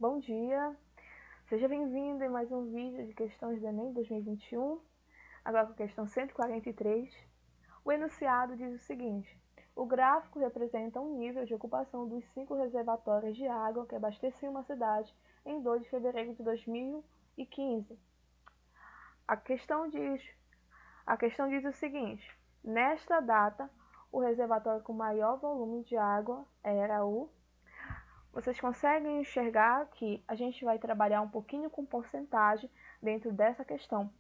Bom dia, seja bem-vindo em mais um vídeo de questões do Enem 2021, agora com a questão 143. O enunciado diz o seguinte: o gráfico representa um nível de ocupação dos 5 reservatórios de água que abasteciam uma cidade em 2 de fevereiro de 2015. A questão diz o seguinte: nesta data, o reservatório com maior volume de água era o... Vocês conseguem enxergar que a gente vai trabalhar um pouquinho com porcentagem dentro dessa questão.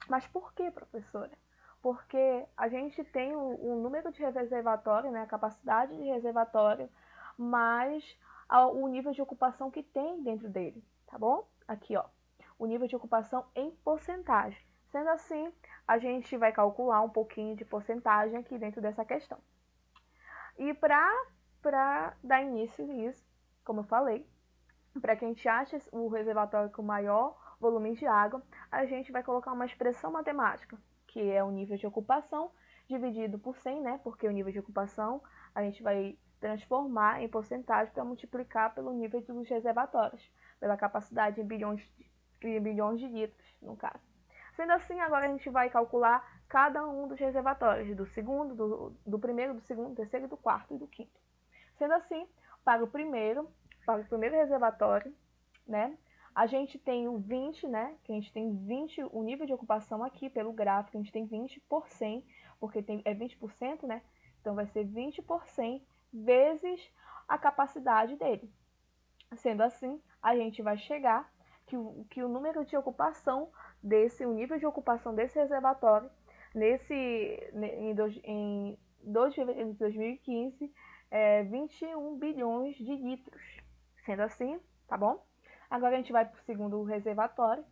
Mas por que, professora? Porque a gente tem o número de reservatório, né, a capacidade de reservatório, mais o nível de ocupação que tem dentro dele, tá bom? Aqui, ó, o nível de ocupação em porcentagem. Sendo assim, a gente vai calcular um pouquinho de porcentagem aqui dentro dessa questão. E para dar início nisso, como eu falei, para que a gente ache o reservatório com maior volume de água, a gente vai colocar uma expressão matemática, que é o nível de ocupação dividido por 100, né? Porque o nível de ocupação a gente vai transformar em porcentagem para multiplicar pelo nível dos reservatórios, pela capacidade em bilhões de litros, no caso. Sendo assim, agora a gente vai calcular cada um dos reservatórios, do segundo, do primeiro, do segundo, do terceiro, do quarto e do quinto. Sendo assim, para o primeiro reservatório, né, a gente tem o 20, né, que a gente tem 20, o nível de ocupação aqui pelo gráfico, a gente tem 20 por 100, porque é 20%, né, então vai ser 20 por 100 vezes a capacidade dele. Sendo assim, a gente vai chegar que o número de ocupação o nível de ocupação desse reservatório, em 2 de fevereiro de 2015, é 21 bilhões de litros. Sendo assim, tá bom? Agora a gente vai para o segundo reservatório.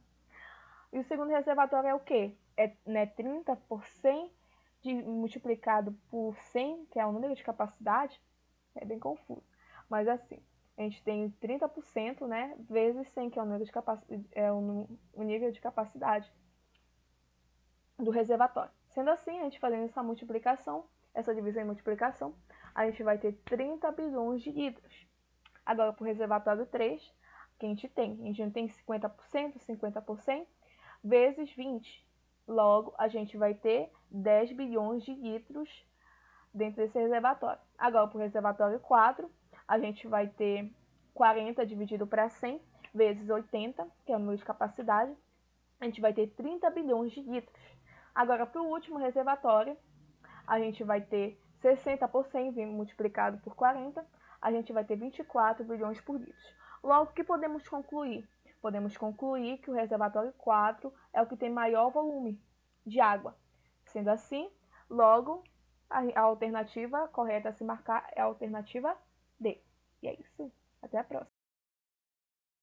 E o segundo reservatório é o quê? É, né, 30 por 100 multiplicado por 100, que é o número de capacidade. É bem confuso. Mas assim, a gente tem 30%, né, vezes 100, que é o nível de capacidade do reservatório. Sendo assim, a gente fazendo essa multiplicação, essa divisão em multiplicação, a gente vai ter 30 bilhões de litros. Agora, para o reservatório 3, que a gente tem 50%, vezes 20. Logo, a gente vai ter 10 bilhões de litros dentro desse reservatório. Agora, para o reservatório 4, a gente vai ter 40 dividido para 100, vezes 80, que é o número de capacidade. A gente vai ter 30 bilhões de litros. Agora, para o último reservatório, a gente vai ter 60 por 100 multiplicado por 40, a gente vai ter 24 bilhões por litro. Logo, o que podemos concluir? Podemos concluir que o reservatório 4 é o que tem maior volume de água. Sendo assim, logo, a alternativa correta a se marcar é a alternativa D. E é isso. Até a próxima.